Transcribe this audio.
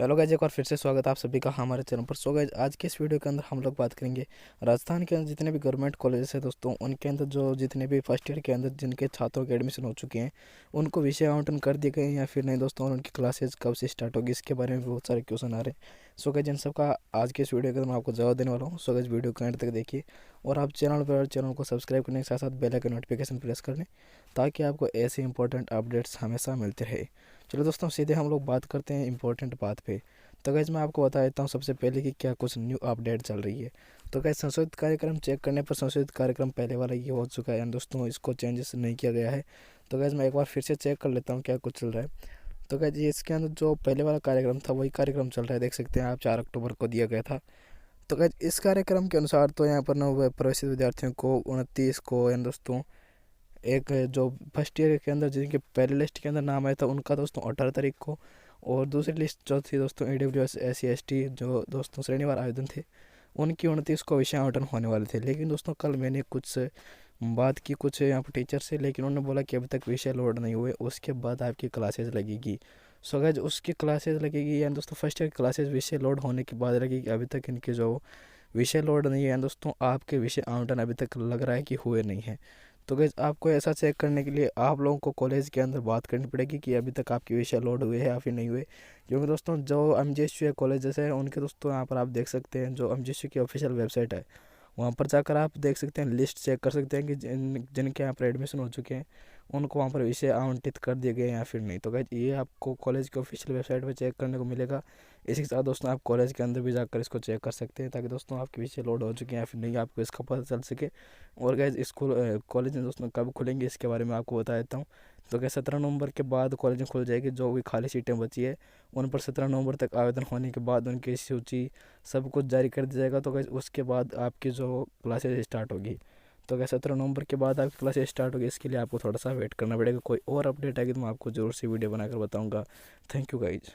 Hello guys, एक बार फिर से स्वागत है आप सभी का हमारे चैनल पर। सो गाइज, आज के इस वीडियो के अंदर हम लोग बात करेंगे राजस्थान के अंदर जितने भी गवर्नमेंट कॉलेजेस हैं दोस्तों, उनके अंदर जो जितने भी फर्स्ट ईयर के अंदर जिनके छात्रों के एडमिशन हो चुके हैं उनको विषय आवंटन कर दिए गए हैं या फिर नहीं दोस्तों, और उनकी क्लासेज कब से स्टार्ट होगी इसके बारे में बहुत सारे क्वेश्चन आ रहे हैं। सो गाइज, इन सब का आज के इस वीडियो के अंदर मैं आपको जवाब देने वाला हूँ। सो गाइज, वीडियो को एंड तक देखिए और आप चैनल को सब्सक्राइब करने के साथ साथ बेल आइकन नोटिफिकेशन प्रेस कर लें ताकि आपको ऐसे इंपॉर्टेंट अपडेट्स हमेशा मिलते रहे। चलो दोस्तों, सीधे हम लोग बात करते हैं इंपॉर्टेंट बात पे। तो गैस मैं आपको बता देता हूँ सबसे पहले कि क्या कुछ न्यू अपडेट चल रही है। तो गैस संशोधित कार्यक्रम चेक करने पर संशोधित कार्यक्रम पहले वाला ये हो चुका है दोस्तों, इसको चेंजेस नहीं किया गया है। तो गैस मैं एक बार फिर से चेक कर लेता हूँ क्या कुछ चल रहा है। तो गैस ये इसके अंदर जो पहले वाला कार्यक्रम था वही कार्यक्रम चल रहा है, देख सकते हैं आप, 4 अक्टूबर को दिया गया था। तो गैस इस कार्यक्रम के अनुसार तो यहाँ पर नव प्रवेशित विद्यार्थियों को 29 को दोस्तों एक जो फर्स्ट ईयर के अंदर जिनके पहले लिस्ट के अंदर नाम आया था उनका दोस्तों 18 तारीख को, और दूसरी लिस्ट जो थी दोस्तों AWS SC ST जो दोस्तों श्रेणीवार आवेदन थे उनकी 29 को विषय आवंटन होने वाले थे। लेकिन दोस्तों कल मैंने कुछ बात की कुछ यहाँ पर टीचर से, लेकिन उन्होंने बोला कि अभी तक विषय लोड नहीं हुए, उसके बाद आपकी क्लासेज लगेगी। सो गाइस उसकी क्लासेज लगेगी या दोस्तों फर्स्ट ईयर की क्लासेज विषय लोड होने के बाद लगेगी। अभी तक इनके जो विषय लोड नहीं है दोस्तों, आपके विषय आवंटन अभी तक लग रहा है कि हुए नहीं है। तो गाइस आपको ऐसा चेक करने के लिए आप लोगों को कॉलेज के अंदर बात करनी पड़ेगी कि अभी तक आपके विषय लोड हुए हैं या फिर नहीं हुए। क्योंकि दोस्तों जो MGSU कॉलेजेस है उनके दोस्तों यहाँ पर आप देख सकते हैं जो MGSU की ऑफिशियल वेबसाइट है, वहाँ पर जाकर आप देख सकते हैं, लिस्ट चेक कर सकते हैं कि जिनके यहाँ पर एडमिशन हो चुके हैं उनको वहाँ पर विषय आवंटित कर दिए गए या फिर नहीं। तो गाइस ये आपको कॉलेज की ऑफिशियल वेबसाइट पर चेक करने को मिलेगा। इसी के साथ दोस्तों आप कॉलेज के अंदर भी जाकर इसको चेक कर सकते हैं ताकि दोस्तों आपके विषय लोड हो चुके हैं या फिर नहीं, आपको इसका पता चल सके। और गाइस स्कूल कॉलेज दोस्तों कब खुलेंगे इसके बारे में आपको बता देता हूँ। तो क्या 17 नवंबर के बाद कॉलेज खुल जाएगी, जो भी खाली सीटें बची है उन पर 17 नवंबर तक आवेदन होने के बाद उनकी सूची सब कुछ जारी कर दिया जाएगा। तो गाइस उसके बाद आपकी जो क्लासेज स्टार्ट होगी, तो क्या 17 नवंबर के बाद आपकी क्लासेज स्टार्ट होगी, इसके लिए आपको थोड़ा सा वेट करना पड़ेगा। कोई और अपडेट आएगी तो मैं आपको ज़रूर से वीडियो बनाकर बताऊँगा। Thank you guys.